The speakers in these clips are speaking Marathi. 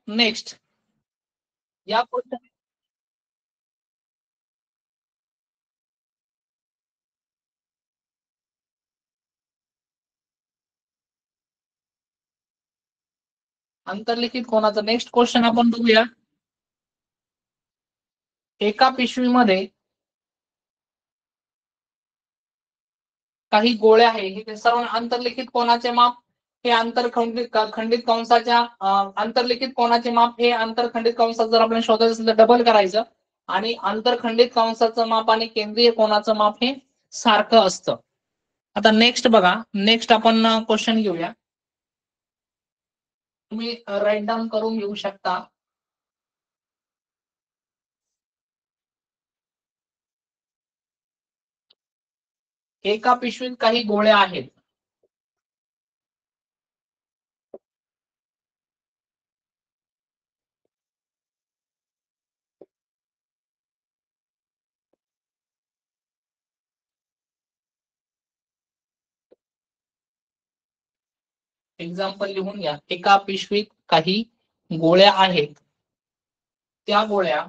नेक्स्ट या क्वेश्चन अंतर्लिखित कोणाचं नेक्स्ट क्वेश्चन आपण बघूया. एका पिशवीमध्ये काही गोळ्या आहे हे सर्व अंतर्लिखित कोणाचे माप हे आंतरखंडित खंडित कंसाच्या अंतर्लिखित कोणाचे माप हे आंतरखंडित कंसात जर आपण शोधायचं असेल तर डबल करायचं आणि आंतरखंडित कंसाचं माप आणि केंद्रीय कोणाचं माप हे सारखं असतं. आता नेक्स्ट बघा, नेक्स्ट आपण क्वेश्चन घेऊया. तुम्ही राईट डाऊन करून घेऊ शकता. एका पिशवीत काही गोळ्या आहेत. एक्झाम्पल लिहून घ्या. एका पिशवीत काही गोळ्या आहेत. त्या गोळ्या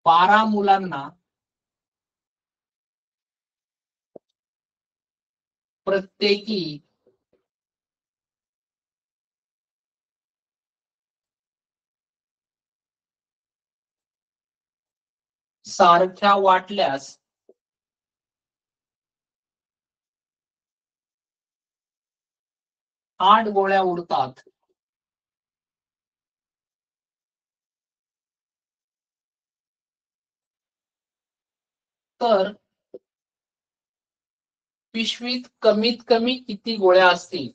12 मुलांना प्रत्येकी सारख्या वाटल्यास 8 गोळ्या उरतात. तर पिशवीत कमीत कमी किती गोळ्या असतील?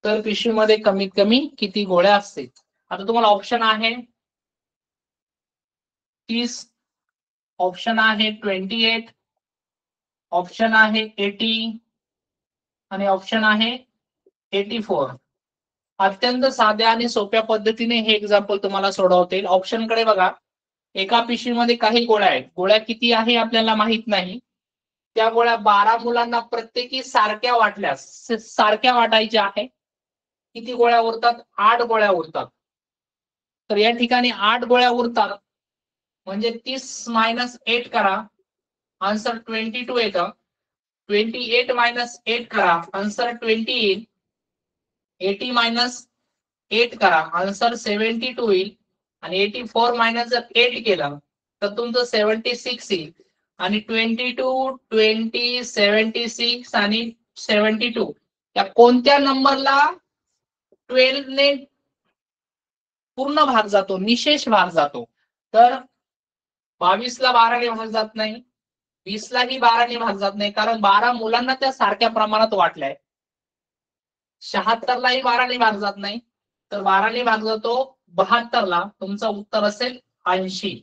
तर पिशवीमध्ये कमीत कमी किती गोळ्या असतील? आता तुम्हाला ऑप्शन आहे 30, ऑप्शन आहे 28, ऑप्शन आहे 80 आणि ऑप्शन आहे 84. अत्यंत साध्या आणि सोप्या पद्धतीने हे एक्झाम्पल तुम्हाला सोडवता येईल. ऑप्शन कडे बघा. एका पिशवीमध्ये काही गोळ्या आहेत. गोळ्या किती आहे आपल्याला माहित नाही. त्या गोळ्या 12 मुलांना प्रत्येकी सारख्या वाटल्यास सारख्या वाटायच्या आहे. किती गोळ्या उरतात? 8 गोळ्या उरतात. तर या ठिकाणी 8 गोळ्या उरतात म्हणजे 30 मायनस 8 करा, आन्सर 22 येतं. 28 मायनस 8 करा, आन्सर 20 येईल. 80 मायनस 8 करा, आन्सर 72 येईल. आणि 84 मायनस जर 8 केलं तर तुमचं 76 येईल. आणि 22, 20, 76 आणि 72 या कोणत्या नंबरला 12 ने पूर्ण भाग जातो, निशेष भाग जातो? तर 22 ला 12 ने भाग जात नाही, 20 लाही 12 ने भाग जात नाही, कारण 12 मुलांना त्या सारख्या प्रमाणात वाटल्याय. 76 लाही 12 ने भाग जात नाही, तर 12 ने भाग जातो 72 ला. तुमचं उत्तर असेल 80.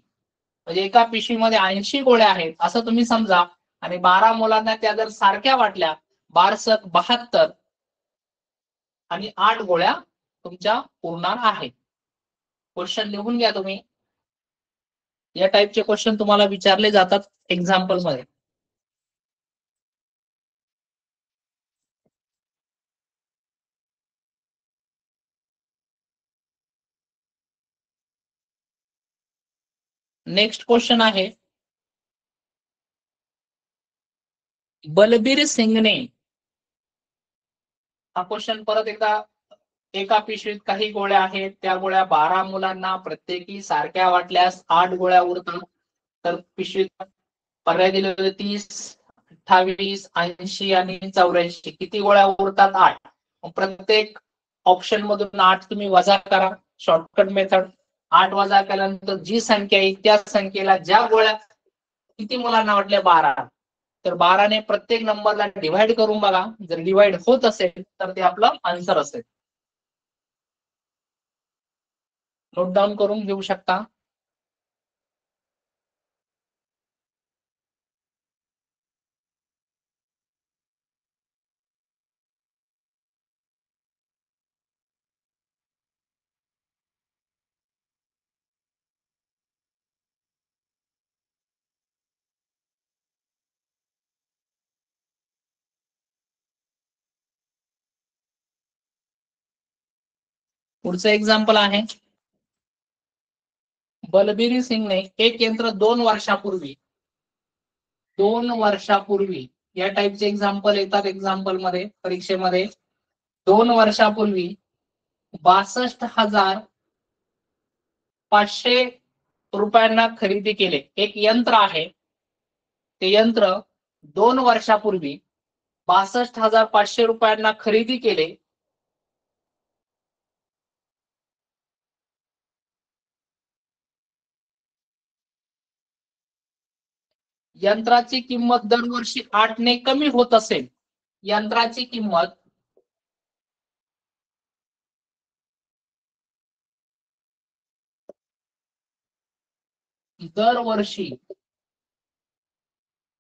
म्हणजे एका पिशवीमध्ये 80 गोळ्या आहेत असं तुम्ही समजा आणि 12 मुलांना त्या जर सारख्या वाटल्या 12 72 आणि 8 गोळ्या तुमच्या उरणार आहेत. क्वेश्चन लिहून घ्या तुम्ही. या टाईपचे क्वेश्चन तुम्हाला विचारले जातात एक्झाम्पल मध्ये. नेक्स्ट क्वेश्चन आहे बलबीर सिंगने. हा क्वेश्चन परत एकदा. एका पिशवीत काही गोळ्या आहेत. त्या गोळ्या 12 मुलांना प्रत्येकी सारख्या वाटल्यास 8 गोळ्या उरतात. तर पिशवीत पर्याय दिले होते 30, 28, 80 आणि 84. किती गोळ्या उरतात? 8. प्रत्येक ऑप्शन मधून 8 तुम्ही वजा करा. Shortcut method. 8 वजा केल्यानंतर जी संख्या येईल त्या संख्येला ज्या गोळ्या किती मुलांना वाटल्या? 12. तर 12 ने प्रत्येक नंबरला डिव्हाइड करून बघा. जर डिव्हाइड होत असेल तर ते आपलं आन्सर असेल. नोट डाऊन करून घेऊ शकता. पुढचं एक्झाम्पल आहे बलबीर सिंगने एक यंत्र 2 वर्षापूर्वी या टाईपचे एक्झाम्पल येतात एक्झाम्पल मध्ये परीक्षेमध्ये 2 वर्षापूर्वी 62,500 रुपयांना खरेदी केले. एक यंत्र आहे, ते यंत्र 2 वर्षापूर्वी 62,500 रुपयांना खरेदी केले. यंत्राची किंमत दरवर्षी 8 ने कमी होत असेल. यंत्राची किंमत दरवर्षी,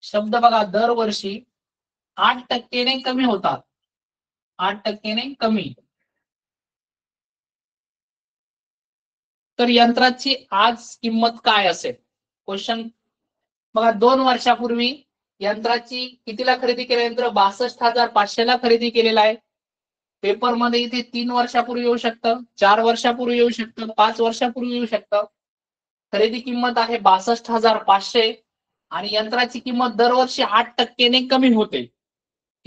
शब्द बघा, दरवर्षी 8% कमी होतात. 8% कमी. तर यंत्राची आज किंमत काय असेल? क्वेश्चन बघा, 2 वर्षापूर्वी यंत्राची कितीला खरेदी केलं? यंत्र 62,500 ला खरेदी केलेलं आहे. पेपरमध्ये इथे 3 वर्षापूर्वी येऊ शकतं, 4 वर्षापूर्वी येऊ शकतं, 5 वर्षापूर्वी येऊ शकतं. खरेदी किंमत आहे 62,500 आणि यंत्राची किंमत दरवर्षी 8% कमी होते.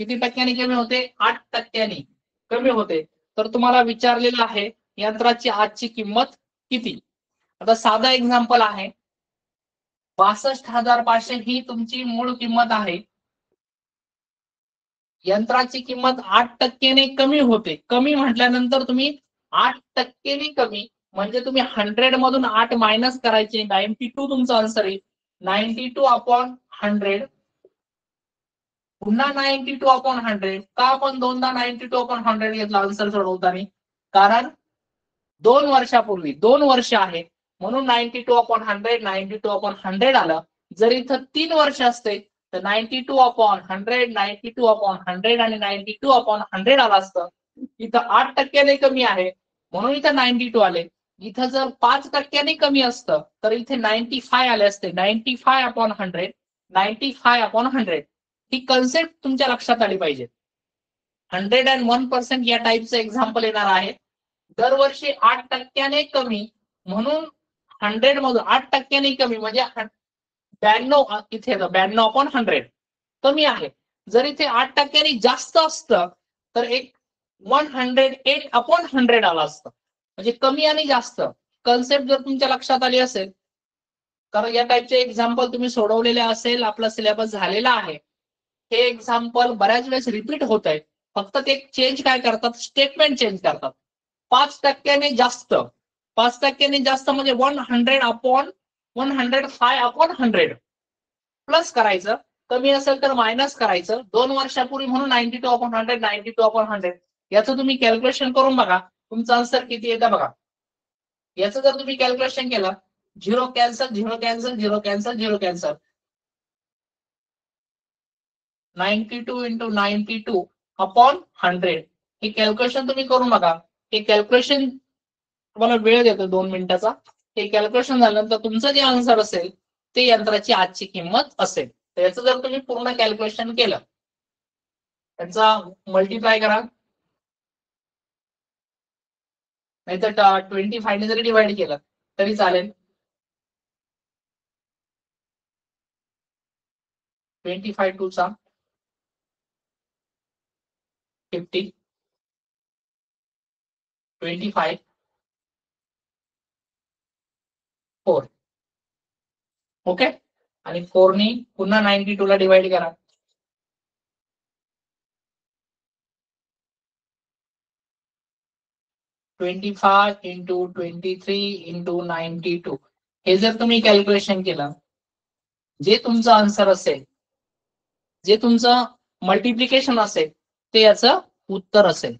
किती टक्क्यांनी कमी होते? 8% कमी होते. तर तुम्हाला विचारलेलं आहे यंत्राची आजची किंमत किती? आता साधा एक्झाम्पल आहे, 62,500 ही तुमची मूळ किंमत आहे. यंत्राची किंमत 8% कमी होते. कमी म्हटल्यानंतर तुम्ही 8% कमी म्हणजे तुम्ही 100 मधून 8 मायनस करायचे. 92 तुमचा आन्सर आहे. 92/100. पुन्हा 92/100. का आपण दोनदा 92/100 घेतला आन्सर सोडवताना? कारण 2 वर्षापूर्वी 2 वर्ष आहे म्हणून 92/100 92/100 आलं. जर इथं 3 वर्ष असते तर 92/100 92/100 आणि 92/100 आला असतं. इथं 8% कमी आहे म्हणून इथं 92 आले. इथं जर 5% कमी असतं तर इथे 95 आले असते. 95/100 95/100. ही कन्सेप्ट तुमच्या लक्षात आली पाहिजे. 101% या टाईपचं एक्झाम्पल येणार आहे. दरवर्षी 8% कमी म्हणून 100 मधून 8% कमी म्हणजे 92 इथे 92/100 कमी आहे. जर इथे 8% जास्त असतं तर एक 108/100 आला असतं. म्हणजे कमी आणि जास्त कन्सेप्ट जर तुमच्या लक्षात आली असेल, कारण या टाईपचे एक्झाम्पल तुम्ही सोडवलेले असेल, आपला सिलेबस झालेला आहे. हे एक्झाम्पल बऱ्याच वेळेस रिपीट होत आहे. फक्त ते चेंज काय करतात? स्टेटमेंट चेंज करतात. 5% जास्त, 5% जास्त म्हणजे 100/105/100 प्लस करायचं. कमी असेल तर मायनस करायचं. 2 वर्षापूर्वी म्हणून 92/100 92/100. याचं तुम्ही कॅल्क्युलेशन करून बघा, तुमचा आन्सर किती येतं बघा. याचं जर तुम्ही कॅल्क्युलेशन केलं, 0 कॅन्सल 0 कॅन्सल 0 कॅन्सल 0 कॅन्सल, 92 × 92/100 हे कॅल्क्युलेशन तुम्ही करून बघा. हे कॅल्क्युलेशन तुम्हाला वेळ देतो 2 मिनिटाचा. हे कॅल्क्युलेशन झाल्यानंतर तुमचं जे आन्सर असेल ते यंत्राची आजची किंमत असेल. तर याचं जर तुम्ही पूर्ण कॅल्क्युलेशन केलं, त्याचा मल्टिप्लाय करा, नाहीतर 25 ने जरी डिवाइड केलं तरी चालेल. 25 2 चा 50, 25 4. ओके. आणि 4 ने पुन्हा 92 ला डिवाइड करा. 25 × 23 × 92 हे जर तुम्ही कॅल्क्युलेशन केलं, जे तुमचं आन्सर असेल, जे तुमचं मल्टिप्लिकेशन असेल ते याचं उत्तर असेल.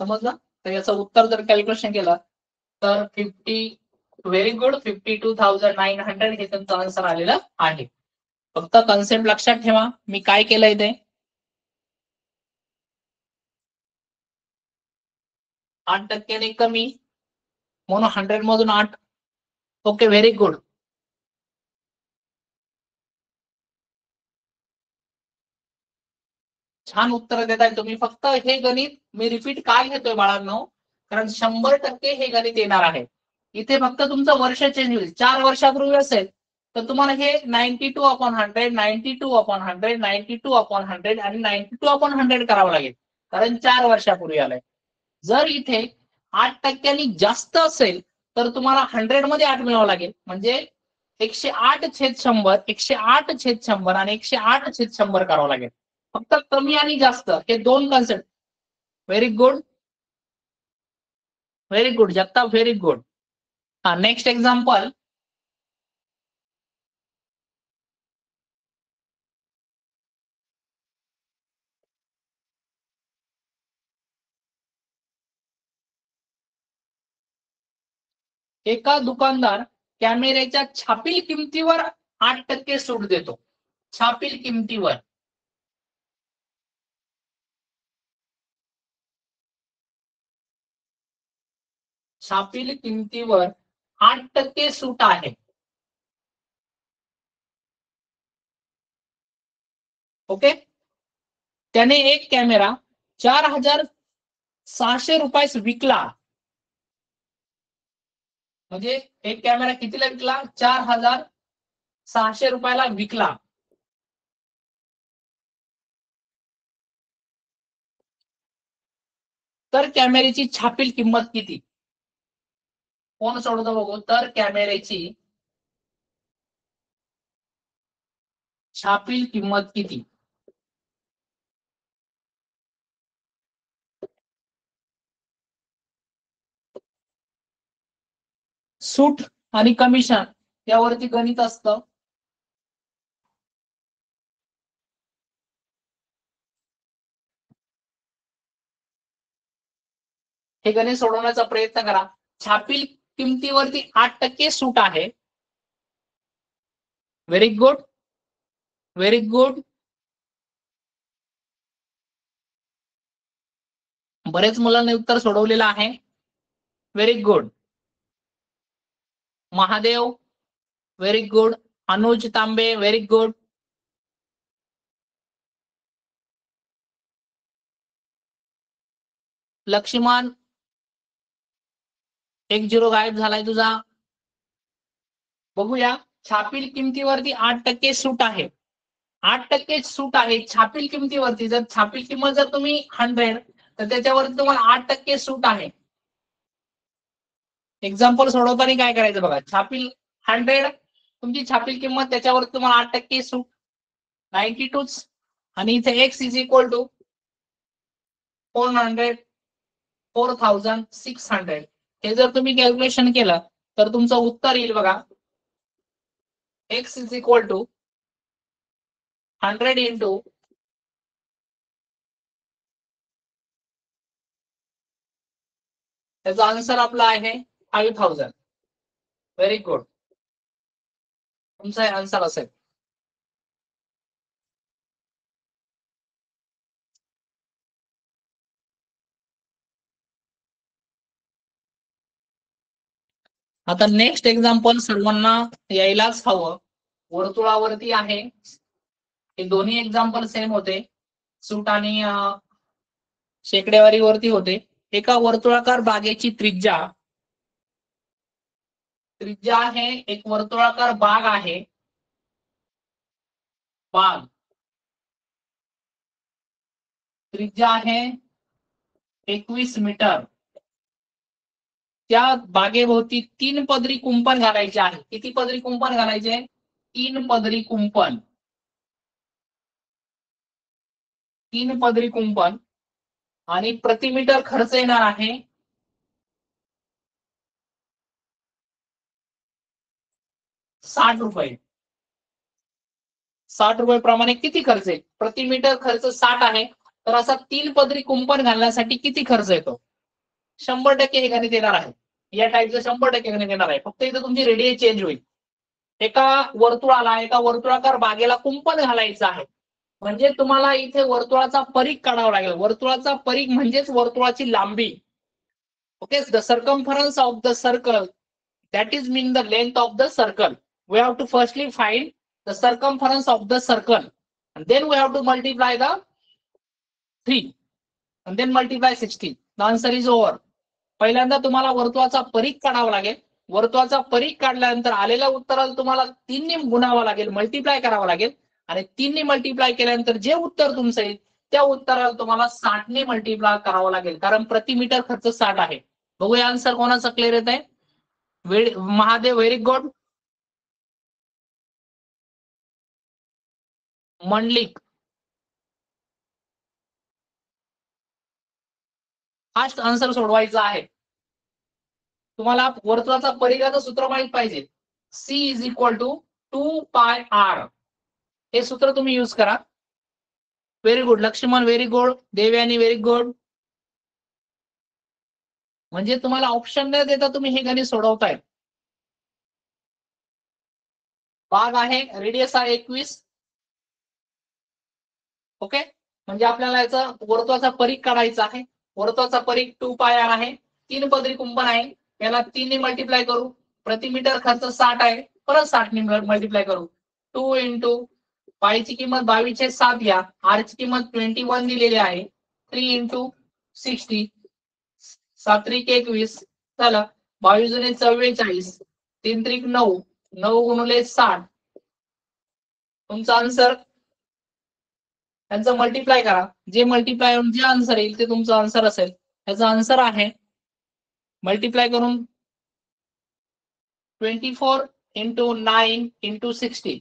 समजलं? तर याचं उत्तर जर कॅल्क्युलेशन केलं तर 50, व्हेरी गुड, 52,900 हे तुमचं आन्सर आलेलं आहे. फक्त कन्सेप्ट लक्षात ठेवा. मी काय केलंय ते 8% कमी, म्हणून 100 मधून 8. Okay, very good. छान उत्तर देताय तुम्ही. फक्त हे गणित मी रिपीट काय घेतोय बाळांनो, कारण 100% हे गणित येणार आहे. इथे फक्त तुमचं वर्ष चेंज होईल. 4 वर्षापूर्वी असेल तर तुम्हाला हे 92/100, 92/100, 92/100 आणि 92/100 करावं लागेल, कारण 4 वर्षापूर्वी आलंय. जर इथे 8% जास्त असेल तर तुम्हाला 100 मध्ये 8 मिळावं लागेल, म्हणजे 108/100, 108/100 आणि 108/100 करावं लागेल. फक्त कमी आणि जास्त हे दोन concept. Very good, very good Jagtap, very good. हा, नेक्स्ट एक्झाम्पल. एका दुकानदार कॅमेऱ्याच्या छापील किमतीवर 8% सूट देतो. छापील किमतीवर. छापील किमतीवर 8% सूट आहे. ओके. त्याने एक कॅमेरा 4,600 रुपयास विकला. म्हणजे एक कॅमेरा कितीला विकला? 4,600 रुपयाला विकला. तर कॅमेऱ्याची छापील किंमत किती? कोण सोडतो बघू. तर कॅमेऱ्याची छापील किंमत किती? सूट आणि कमिशन यावरती गणित असतं. हे गणित सोडवण्याचा प्रयत्न करा. छापील किमतीवरती 8% सूट आहे. Very good, very good. बरेच मुलांनी उत्तर सोडवलेलं आहे. Very good. Mahadev, very good. Anuj Tambe, very good. Laxman, 1-0 गायब झालाय तुझा. बघूया. छापील किमतीवरती 8% सूट आहे. 8% सूट आहे छापील किमतीवरती. जर छापील किंमत जर तुम्ही 100 तर त्याच्यावरती तुम्हाला 8% सूट आहे. एक्झाम्पल सोडवताना काय करायचं बघा. छापील 100 तुमची छापील किंमत, त्याच्यावरती तुम्हाला 8% सूट 92 आणि इथे x इज इक्वल टू 4,600. हे जर तुम्ही कॅल्क्युलेशन केलं तर तुमचं उत्तर येईल बघा. x is equal to 100 into त्याचा आन्सर आपला आहे 5,000. Very good. तुमचा आन्सर असेल. आता नेक्स्ट एक्झाम्पल सर्वांना यायलाच हवं. वर्तुळावरती आहे. हे दोन्ही एक्झाम्पल सेम होते. सूट आणि शेकडेवारीवरती होते. एका वर्तुळाकार बागेची त्रिज्या आहे. एक वर्तुळाकार बाग आहे. बाग त्रिज्या आहे 21 मीटर. त्या बागेभोवती 3 पदरी कुंपण घालायचे आहे. किती पदरी कुंपण घालायचे? 3 पदरी कुंपण. 3 पदरी कुंपण. आणि प्रति मीटर खर्च येणार आहे 60 रुपये. 60 रुपये प्रमाणे किती खर्च आहे? प्रति मीटर खर्च 60 आहे. तर असा 3 पदरी कुंपण घालण्यासाठी किती खर्च येतो? 100% हे गणित येणार आहे. या टाईपचं 100% गणित येणार आहे. फक्त इथं तुमची रेडियस चेंज होईल. एका वर्तुळाकार बागेला कुंपण घालायचं आहे. म्हणजे तुम्हाला इथे वर्तुळाचा परीघ काढावा लागेल. वर्तुळाचा परीघ म्हणजेच वर्तुळाची लांबी. Okay, the circumference of the circle, that is mean the length of the circle. We have to firstly find the circumference of the circle, and then we have to multiply the 3 and then multiply 16. The answer is over. पहिल्यांदा तुम्हाला वर्तुळाचा परिघ काढावा लागेल. वर्तुळाचा परिघ काढल्यानंतर आलेल्या उत्तराला तुम्हाला 3 ने गुणावं लागेल, मल्टिप्लाय करावं लागेल, आणि 3 ने मल्टिप्लाय केल्यानंतर जे उत्तर तुमचं येईल त्या उत्तराला तुम्हाला 60 ने मल्टिप्लाय करावं लागेल, कारण प्रति मीटर खर्च 60 आहे. बघूया आन्सर कोणाचा क्लिअर येत आहे. Mahadev, very good. Mandlik, fast answer सोडवायचा आहे. तुम्हाला वर्तुळाचा परिघाचं सूत्र माहित पाहिजे. C is equal to 2πr. हे सूत्र तुम्ही यूज करा. Very good Laxman, very good. Devyani, very good. म्हणजे तुम्हाला ऑप्शन न देता तुम्ही हे गणित सोडवताय. भाग आहे, रेडियस आहे 21. ओके, म्हणजे आपल्याला याचा वर्तुळाचा परिघ काढायचा आहे. वर्तुळाचा परिघ 2πr आहे. 3 पदरी कुंपण आहे. याला 3 ने मल्टिप्लाय करू. प्रति मीटर खर्च 60 आहे. परत 60 ने मल्टिप्लाय करू. 2 इंटू पायची किंमत 22/7 घ्या. आर ची किंमत 21 दिलेली आहे. 3 इंटू 60, 7 त्रिक 21. चला, 22 जुने 44, 3 त्रिक 9, 9 गुणिले 60. तुमचा आन्सर त्यांचं मल्टिप्लाय करा. जे मल्टिप्लाय जे आन्सर येईल ते तुमचं आन्सर असेल. त्याचा आन्सर आहे मल्टिप्लाय करून 24 इंटू 9 इंटू 60.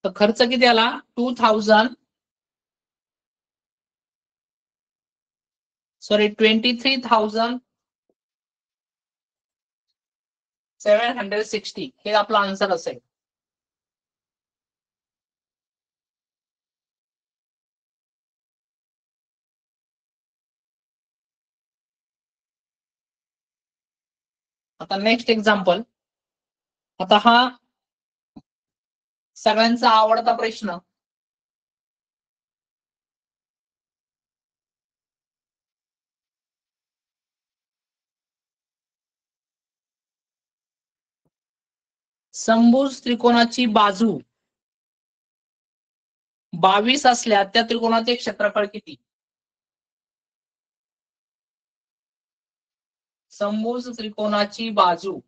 तर खर्च किती आला? 23,760 हे आपला आन्सर असेल. आता नेक्स्ट एक्झाम्पल. आता हा सगळ्यांचा आवडता प्रश्न. समभुज त्रिकोणाची बाजू 22 असल्या त्या त्रिकोणाचे क्षेत्रफळ किती? समभुज त्रिकोणाची बाजू,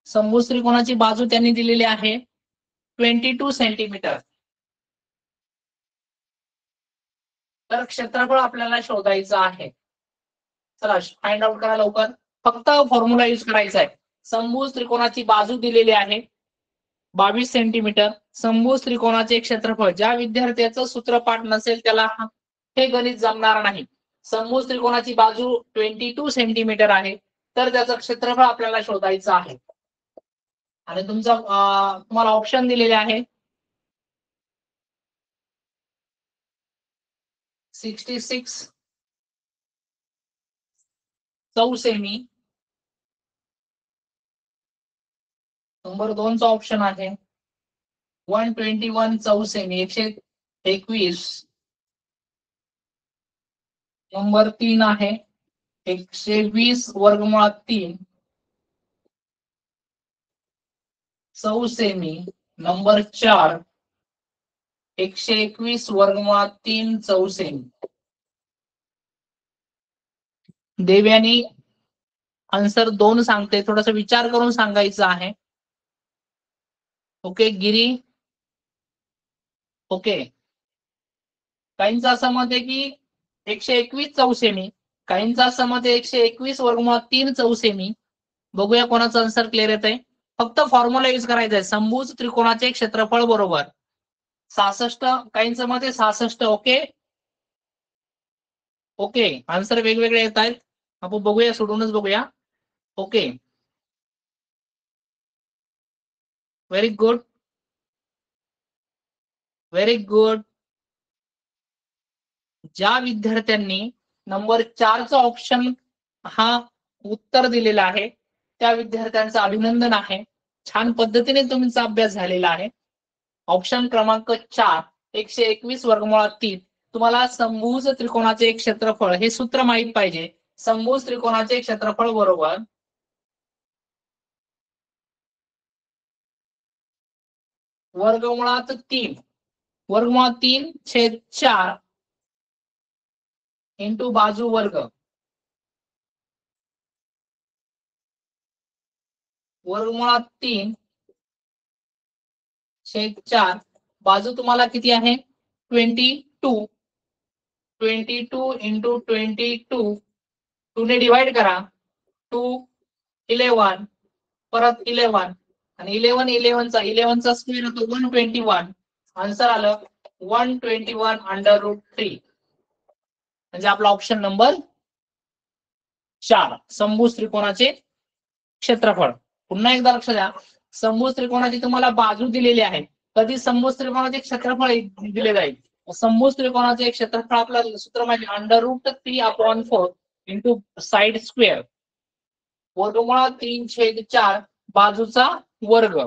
समभुज त्रिकोणाची बाजू त्यांनी दिलेली आहे 22 सेंटीमीटर. तर क्षेत्रफळ आपल्याला शोधायचं आहे. चला फाइंड आउट करा लवकर. फक्त फॉर्म्युला यूज करायचा आहे. समभुज त्रिकोणाची बाजू दिलेली आहे 22 सेंटीमीटर. समभुज त्रिकोणाचे क्षेत्रफळ, ज्या विद्यार्थ्याचं सूत्रपाठ नसेल त्याला हे गणित जमणार नाही. समभुज त्रिकोणाची बाजू 22 सेंटीमीटर आहे, तर त्याचं क्षेत्रफळ आपल्याला शोधायचं आहे. आणि तुमचा तुम्हाला ऑप्शन दिलेले आहे 66 चौसेमी. नंबर 2 चा ऑप्शन आहे 121 चौसेमी, 121. नंबर 3 आहे 120 वर्गमुळात 3 चौसेमी. नंबर 4 121 वर्गमुळात 3 चौसेमी. देवयानी आन्सर 2 सांगते, थोडासा विचार करून सांगायचं आहे. ओके गिरी, ओके. काहींचं असं मत आहे की 121 चौसेमी, काहींचं असं मत आहे 121 वर्गमुळात 3 चौसेमी. बघूया कोणाचं आन्सर क्लिअर येत आहे. फक्त फॉर्म्युला यूज करायचा आहे. समभुज त्रिकोणाचे क्षेत्रफळ बरोबर 66, काहींचं मत आहे 66. ओके ओके, आन्सर वेगवेगळे येत आहेत. आपण बघूया, सोडूनच बघूया. Okay very good, very good. ज्या विद्यार्थ्यांनी नंबर 4 चा ऑप्शन हा उत्तर दिलेला आहे त्या विद्यार्थ्यांचं अभिनंदन आहे. छान पद्धतीने तुमचा अभ्यास झालेला आहे. ऑप्शन क्रमांक 4 121 वर्गमुळात 3. तुम्हाला समभुज त्रिकोणाचे क्षेत्रफळ हे सूत्र माहित पाहिजे. समभुज त्रिकोणाचे क्षेत्रफळ बरोबर वर्गमुळात 3 3/4 इंटू बाजू वर्ग वर्गमुळात 3/4 बाजू तुम्हाला किती आहे 22 इंटू 22 2 ने डिवाइड करा 2 11 परत 11 आणि 11 चा स्क्वेअर होतो 121. आन्सर आलं 121/√3 म्हणजे आपला ऑप्शन नंबर 4 समभुज त्रिकोणाचे क्षेत्रफळ. पुन्हा एकदा लक्ष द्या, समभुज त्रिकोणाची तुम्हाला बाजू दिलेली आहे. कधी समभुज त्रिकोणाचे क्षेत्रफळ दिले जाईल. समभुज त्रिकोणाचे क्षेत्रफळ आपलं सूत्र म्हणजे √3/4 इंटू साइड स्क्वेअर वर्गमुळात 3/4 बाजूचा वर्ग.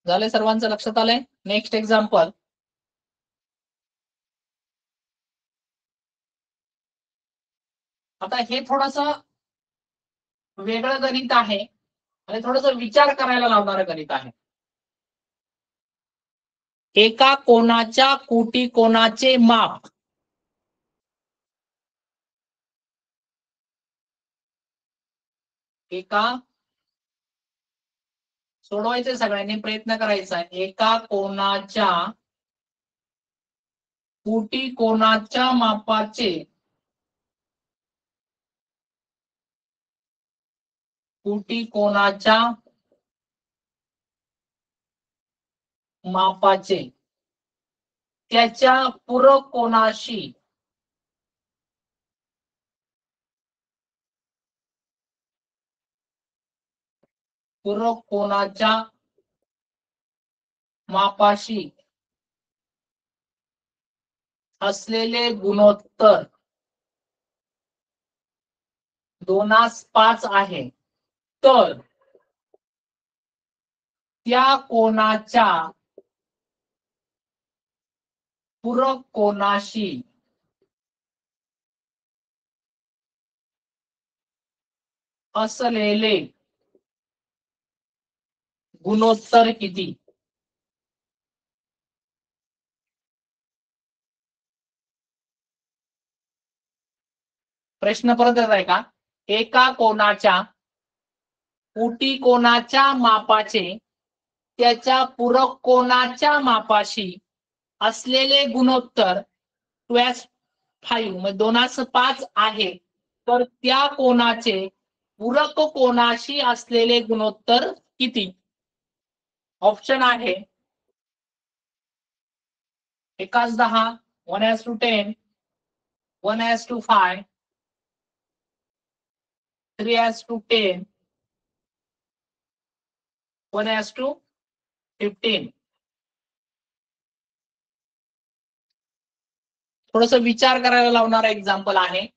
झाले सर्वांचं लक्षात आलंय. Next example. आता हे थोडस वेगळं गणित आहे आणि थोडस विचार करायला लावणारं गणित आहे. एका कोणाच्या कोटी कोणाचे माप सोडवायचे सगळ्यांनी प्रयत्न करायचा. एका कोणाच्या कोटी कोणाच्या मापाचे कोटी कोणाच्या मापाचे त्याच्या पूरक कोणाशी पूरक कोणाच्या मापाशी असलेले गुणोत्तर 2:5 आहे. तर त्या कोणाच्या पूरक कोणाशी असलेले गुणोत्तर किती. प्रश्न परत येत आहे का. एका कोणाच्या कोटी कोणाच्या मापाचे त्याच्या पूरक कोणाच्या मापाशी असलेले गुणोत्तर 2:5 आहे. तर त्या कोणाचे पूरक कोणाशी असलेले गुणोत्तर किती. ऑप्शन आहे 1:10 1:10 1:5 3:10 1:15. थोडस विचार करायला लावणारा एक्झाम्पल आहे.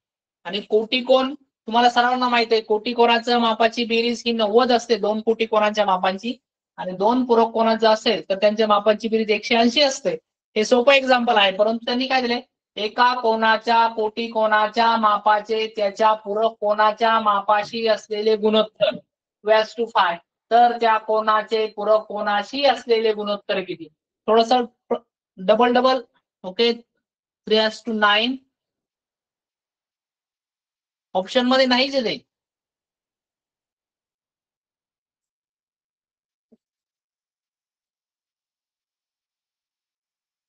आणि कोटी कोण तुम्हाला सर्वांना माहित आहे. कोटी कोणाच्या मापाची बेरीज ही 90 असते. 2 कोटी कोणाच्या मापांची आणि 2 पूरक कोणाचं असेल तर त्यांच्या मापाची बेरीज 180 असते. हे सोपं एक्झाम्पल आहे. परंतु त्यांनी काय दिले एका कोणाच्या कोटी कोणाच्या मापाचे त्याच्या पूरक कोणाच्या मापाशी असलेले गुणोत्तर 2:5 तर त्या कोणाचे पूरक कोणाशी असलेले गुणोत्तर किती. थोडस डबल ओके 3:9 ऑप्शन मध्ये नाहीच आहे.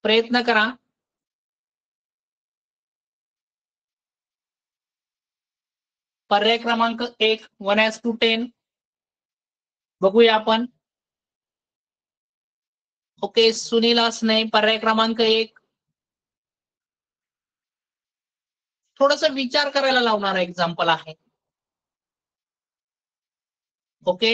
प्रयत्न करा. पर्याय क्रमांक 1 1:10 बघूया आपण. ओके सुनील असणे पर्याय क्रमांक 1. थोडस विचार करायला लावणारा एक्झाम्पल आहे. ओके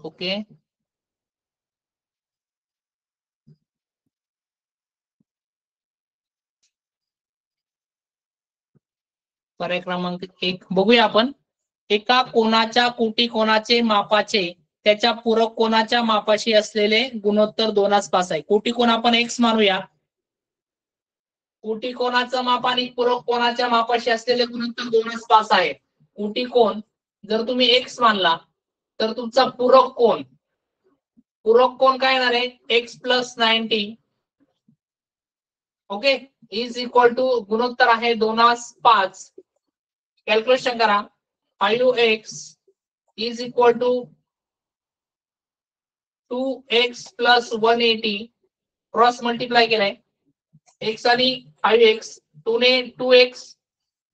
ओके, पर्याय क्रमांक 1 बघूया आपण. एका कोनाच्या कोटी कोनाचे मापाचे त्याच्या पूरक कोनाच्या मापाशी असलेले गुणोत्तर 2:5 आहे. कोटी कोन आपण x मानूया. कोटी कोनाचं माप आणि पूरक कोनाच्या मापाशी असलेले गुणोत्तर 2:5 आहे. कोटी कोन जर तुम्ही x मानला तर तुमचा पूरक कोन काय येणार आहे, x + 90 okay is equal to गुणोत्तर आहे 2:5. कॅल्क्युलेशन करा. 5x is equal to 2x + 180 cross multiply केलाय. x आणि 5x 2 ने 2x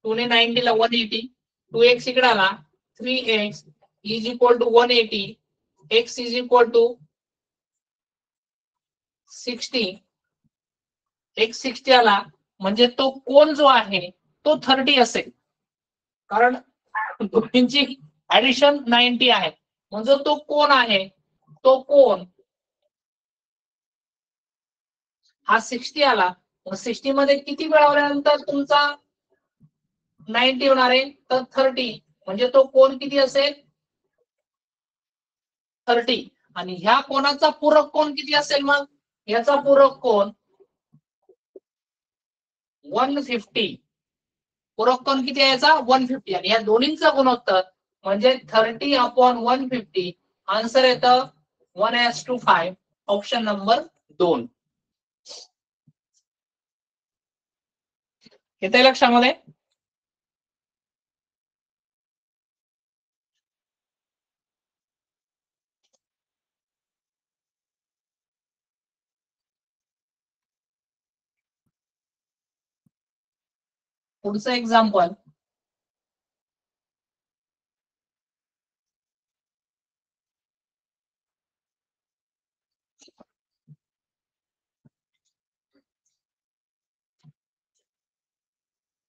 2 ने 90 ला 180 2x इकडे आला 3x is equal to 180 x is equal to 60 x 60 आला म्हणजे तो कोन जो आहे तो 30 असेल, कारण दोन्हींची ऍडिशन 90 आहे. म्हणजे तो कोन आहे तो कोन हा 60 आला. 60 मध्ये किती मिळवल्यानंतर तुमचा 90 होणार आहे, तर 30 म्हणजे तो कोन किती असेल 30. आणि ह्या कोनाचा पूरक कोन किती असेल, मग याचा पूरक कोन 150. पूरक कोन किती आहे याचा 150 आणि या दोन्हींचा गुणोत्तर म्हणजे 30/150. आन्सर येतं 1:5. Option number 2. येते लक्षामध्ये. पुढचं एक्झाम्पल.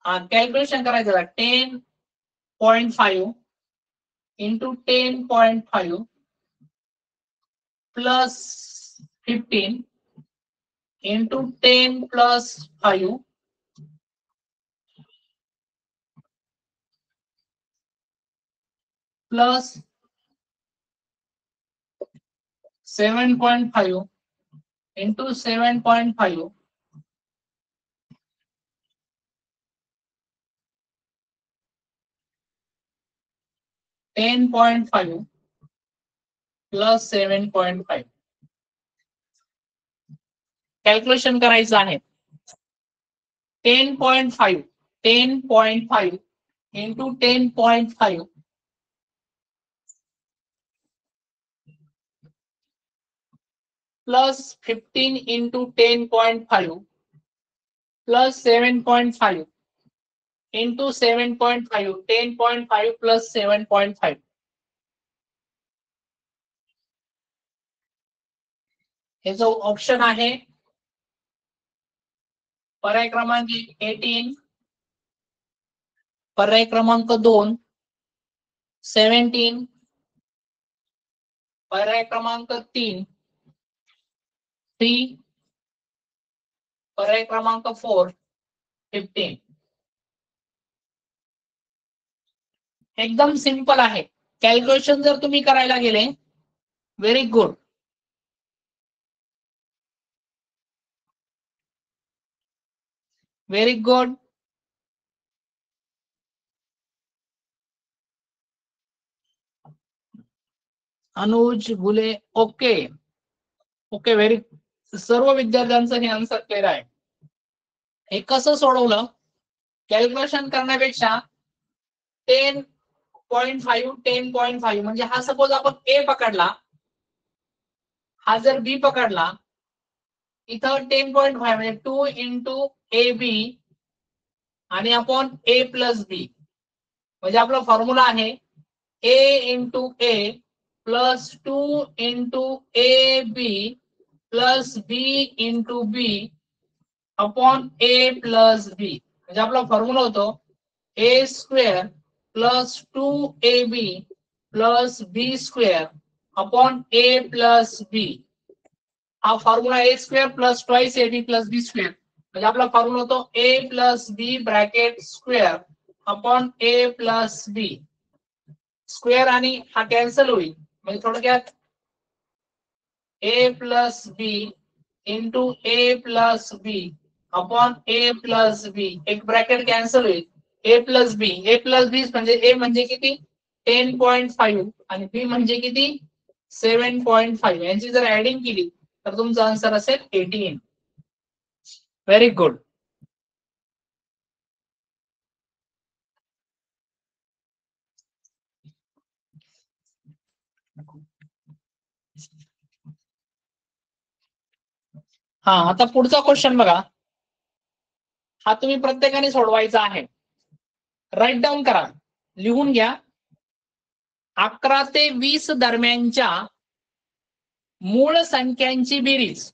कॅल्क्युलेशन करायचं 10.5 into 10.5 plus 15 into 10 plus 5 plus 7.5 into 7.5 10.5 plus 7.5. Calculation करायचं आहे. 10.5 into 10.5 plus 15 into 10.5 plus 7.5 into 7.5 10.5 plus 7.5. हे जो ऑप्शन आहे पर्याय क्रमांक 18, पर्याय क्रमांक 2 17, पर्याय क्रमांक 3 3, पर्याय क्रमांक 4 15. एकदम सिंपल आहे. कॅल्क्युलेशन जर तुम्ही करायला गेले, very good. Very good. Anuj Gule okay okay very. सर्व विद्यार्थ्यांचं हे आन्सर क्लिअर आहे. हे कसं सोडवलं, कॅल्क्युलेशन करण्यापेक्षा 10.5 म्हणजे हा सपोज आपण ए पकडला, हा जर बी पकडला, इथं 10.5 म्हणजे 2 इंटू ए बी आणि आपण ए प्लस बी म्हणजे आपला फॉर्म्युला आहे A into A plus 2 into A B plus B into B upon A plus B. म्हणजे आपला फॉर्म्युला होतो A square plus 2ab plus B square upon A plus B. हा formula A square plus twice A B plus B square म्हणजे आपला फॉर्म्युला होतो A plus B bracket square upon A plus B square आणि हा कॅन्सल होईल म्हणजे थोडक्यात A plus B into A plus B upon A plus बी एक ब्रॅकेट कॅन्सल होईल ए प्लस बी म्हणजे ए म्हणजे किती 10.5 आणि बी म्हणजे किती 7.5 यांची जर ऍडिंग केली तर तुमचा आन्सर असेल 18. Very good. हा आता पुढचा क्वेश्चन बघा. हा तुम्ही प्रत्येकाने सोडवायचा आहे. राईट डाऊन करा, लिहून घ्या. 11 ते 20 दरम्यानच्या मूळ संख्यांची बेरीज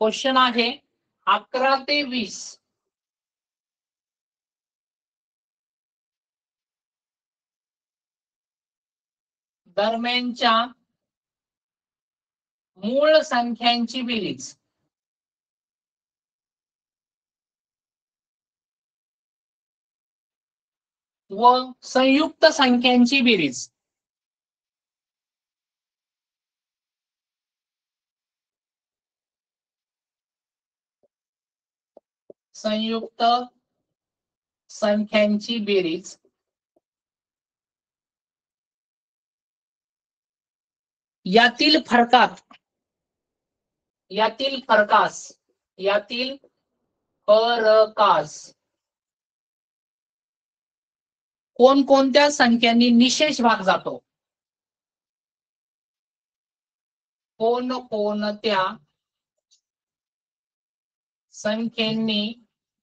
क्वेश्चन आहे 11 ते 20 दरम्यानच्या मूळ संख्यांची बेरीज व संयुक्त संख्यांची बेरीज संयुक्त संख्यांची बेरीज यातील फरकास कोणकोणत्या संख्यांनी निशेष भाग जातो. कोणकोणत्या संख्येनी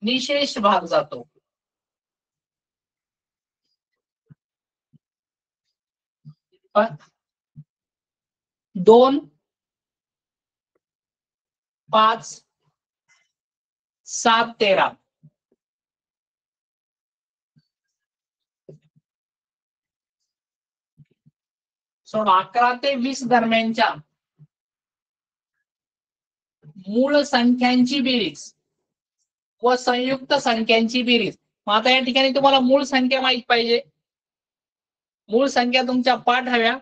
निशेष भाग जातो. 2, 5, 7, 13. सो 11 ते 20 दरम्यानच्या मूळ संख्यांची बेरीज व संयुक्त संख्यांची बेरीज. मग आता या ठिकाणी तुम्हाला मूळ संख्या माहित पाहिजे. मूळ संख्या तुमच्या पाठ हव्या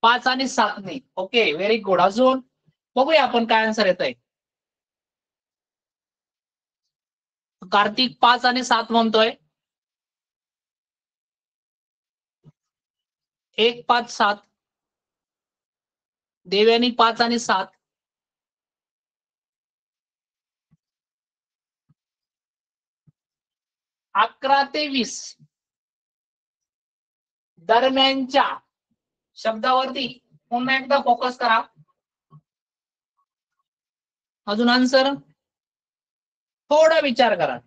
5 आणि 7 ने. Okay, very good. अजून बघूया आपण काय आन्सर येत आहे. कार्तिक 5 आणि 7 म्हणतोय. 1, 5, 7. देवयानी 5 आणि 7. अकरा ते 20 दरम्यानच्या शब्दावरती पुन्हा एकदा फोकस करा. अजून आन्सर थोडा विचार करा.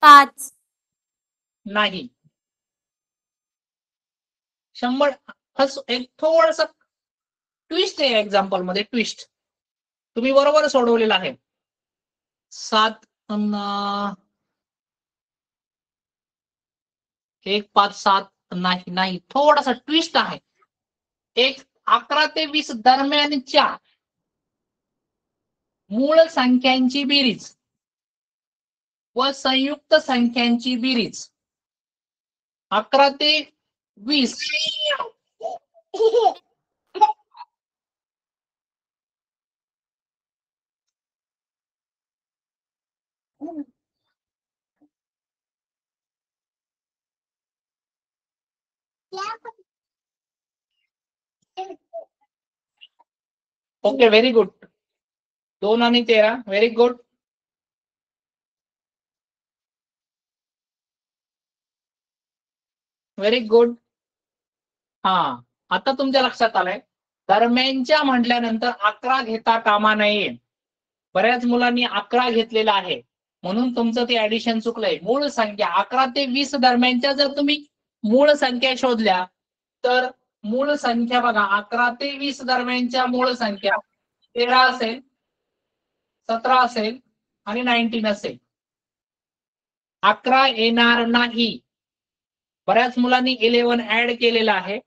5 नाही. 100 एक थोडस ट्विस्ट आहे एक्झाम्पल मध्ये. ट्विस्ट तुम्ही बरोबर सोडवलेला आहे. 7 1, 5, 7 नाही थोडासा ट्विस्ट आहे. 11 ते 20 दरम्यानच्या मूळ संख्यांची बेरीज व संयुक्त संख्यांची बेरीज 11 ते 20 ओके, व्हेरी गुड. 2 आणि 13 व्हेरी गुड. Very good. हा, आता तुमच्या लक्षात आलंय. दरम्यानच्या म्हटल्यानंतर 11 घेता कामा नये. बऱ्याच मुलांनी 11 घेतलेला आहे. म्हणून तुमचं ते ऍडिशन चुकलंय. मूळ संख्या 11 ते 20 दरम्यानच्या जर तुम्ही मूळ संख्या शोधल्या तर मूळ संख्या बघा 11 ते 20 दरम्यानच्या मूळ संख्या 13 असेल, 17 असेल आणि 19 असेल. 11 येणार नाही. बऱ्याच मुलांनी 11 ऍड केलेला आहे,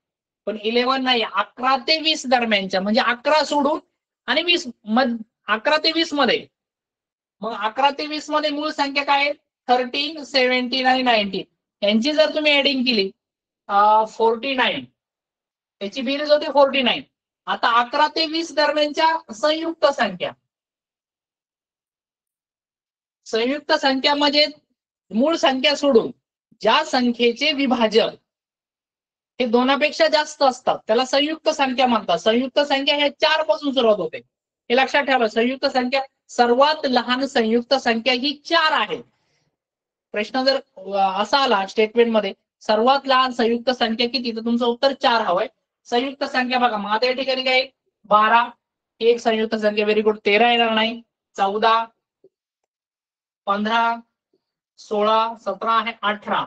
पण 11 नाही. 11 ते 20 दरम्यानच्या म्हणजे 11 सोडून आणि 20 11 ते 20 मध्ये. मग 11 ते 20 मध्ये मूळ संख्या काय आहे? 13, 17 आणि 19. यांची जर तुम्ही ऍडिंग केली 49, त्याची बेरीज होते 49. आता 11 ते 20 दरम्यानच्या संयुक्त संख्या, संयुक्त संख्यामध्ये मूळ संख्या सोडून ज्या संख्येचे विभाजक हे दोनापेक्षा जास्त असतात त्याला संयुक्त संख्या म्हणतात. संयुक्त संख्या ह्या 4 पासून सुरुवात होते, हे लक्षात ठेवा. संयुक्त संख्या सर्वात लहान संयुक्त संख्या ही 4 आहे. प्रश्न जर असा आला स्टेटमेंटमध्ये सर्वात लहान संयुक्त संख्या किती, तर तुमचं उत्तर 4 हवंय. संयुक्त संख्या बघा, मग आता या ठिकाणी काय 12 एक संयुक्त संख्या, व्हेरी गुड. 13 येणार नाही, 14, 15, 16, 17 आहे, 18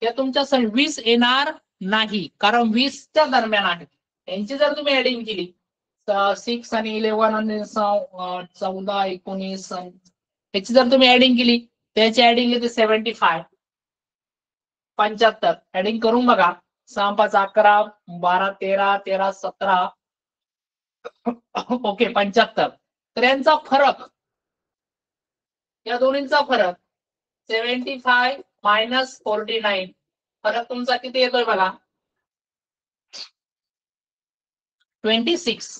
या तुमच्या 20 येणार नाही, कारण 20च्या दरम्यान आहे. यांची जर तुम्ही ऍडिंग केली 6 आणि 11 आणि 14, 19 याची जर तुम्ही ऍडिंग केली त्याची ऍडिंग येते 75, 75. ऍडिंग करून बघा. 6 5 11, 12 13, 13 17, ओके 75. तर यांचा फरक, या दोन्हींचा फरक 75 मायनस 49, फरक तुमचा किती येतोय बघा 26.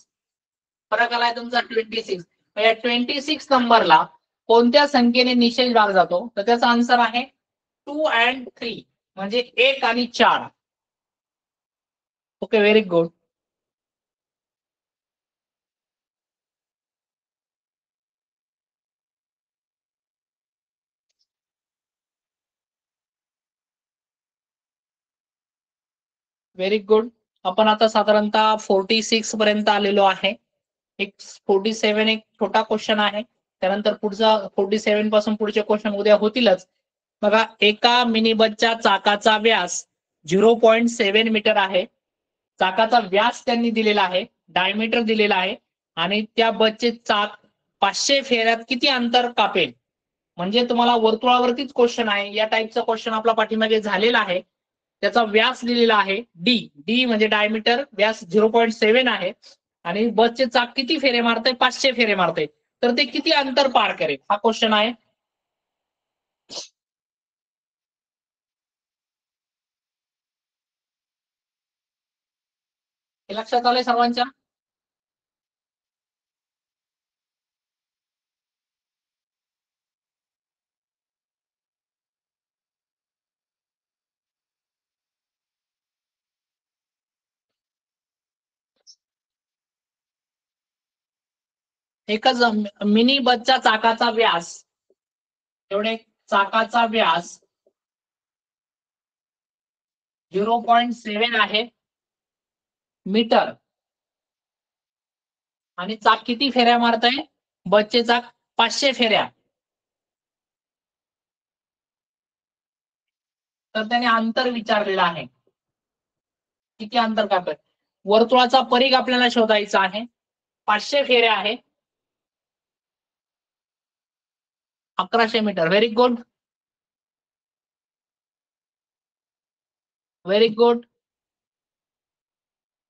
फरक आलाय तुमचा 26. या 26 नंबरला कोणत्या संख्येने निषेध भाग जातो, तर त्याचा आन्सर आहे 2 and 3 म्हणजे 1 आणि 4. Okay, very good. Very good. आपण आता साधारणतः 46 पर्यंत आलेलो आहे. एक 47 एक छोटा क्वेश्चन आहे, त्यानंतर पुढचा 47 पासून पुढचे क्वेश्चन उद्या होतीलच. बघा, एका मिनी बसच्या चाकाचा व्यास 0.7 मीटर आहे. चाकाचा व्यास त्यांनी दिलेला आहे, डायमीटर दिलेला आहे, आणि त्या बसचे चाक 500 फेऱ्यात किती अंतर कापेल. म्हणजे तुम्हाला वर्तुळावरतीच क्वेश्चन आहे. या टाईपचा क्वेश्चन आपला पाठीमागे झालेला आहे. त्याचा व्यास दिलेला आहे डी. डी म्हणजे डायमीटर, व्यास 0.7 आहे, आणि बसचे चाक किती फेरे मारते, 500 फेरे मारते, तर ते किती अंतर पार करेल, हा क्वेश्चन आहे. हे लक्षात आलंय सर्वांच्या? एकच मिनी बसच्या चाकाचा व्यास, एवढे चाकाचा व्यास 0.7 आहे मीटर, आणि चाक किती फेऱ्या मारताय, बसचे चाक 500 फेऱ्या. तर त्याने अंतर विचारलेलं आहे, किती अंतर कापेल. वर्तुळाचा परिघ आपल्याला शोधायचा आहे. 500 फेऱ्या आहे, 1100 metre. Very good, very good,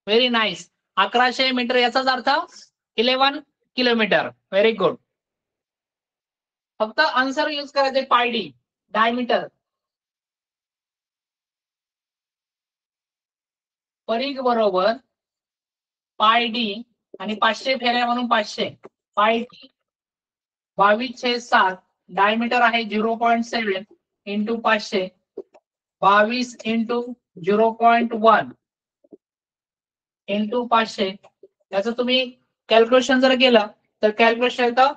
very nice. 1100 metre याचाच अर्थ 11 किलोमीटर. Very good. फक्त आन्सर यूज करायचे पाय डी, डायमीटर. परिघ बरोबर पाय डी आणि 500 फेऱ्या म्हणून 500 पाय डी 22/7. डायमीटर आहे 0.7 इंटू 500, 22 इंटू 0.1 इंटू 500. त्याचं तुम्ही कॅल्क्युलेशन जर केलं तर कॅल्क्युलेशन येतं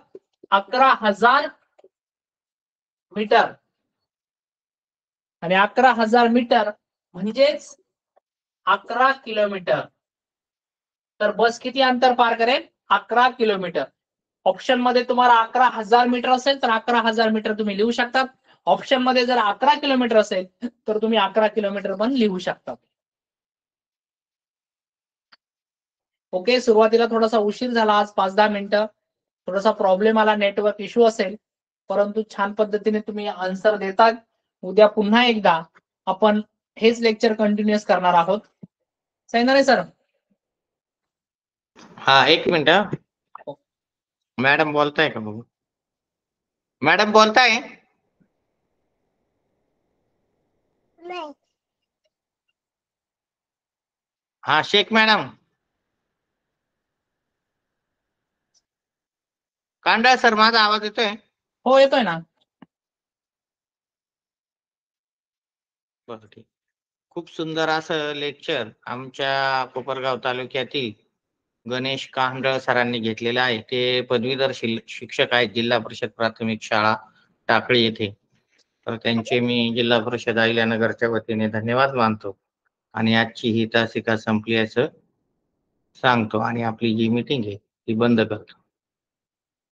11,000 मीटर, आणि 11,000 मीटर म्हणजेच 11 किलोमीटर. तर बस किती अंतर पार करेल, 11 किलोमीटर. ऑप्शन मध्ये तुम्हाला 11,000 मीटर असेल तर 11,000 मीटर तुम्ही लिहू शकतात. ऑप्शन मध्ये जर 11 किलोमीटर असेल तर तुम्ही 11 किलोमीटर पण लिहू शकता. ओके, सुरुवातीला थोडासा उशीर झाला, आज 5-10 मिनिटं थोडासा प्रॉब्लेम आला, नेटवर्क इश्यू असेल, परंतु छान पद्धतीने तुम्ही आन्सर देतात. उद्या पुन्हा एकदा आपण हेच लेक्चर कंटिन्युअस करणार आहोत. सैनारे सर. हा, एक मिनिट. मॅडम बोलताय का बघू? मॅडम बोलताय? नाही. हा, शेख मॅडम. कांडा सर, माझा आवाज येतोय? हो, येतोय ना. बरं, ठीक. खूप सुंदर असं लेक्चर आमच्या कोपरगाव तालुक्यातील गणेश कांडळ सरांनी घेतलेलं आहे. ते पदवीधर शिक्षक आहेत, जिल्हा परिषद प्राथमिक शाळा टाकळी येथे. तर त्यांचे मी जिल्हा परिषद अहिल्यानगरच्या वतीने धन्यवाद मानतो आणि आजची ही तासिका संपली असं सांगतो आणि आपली जी मीटिंग आहे ती बंद करतो.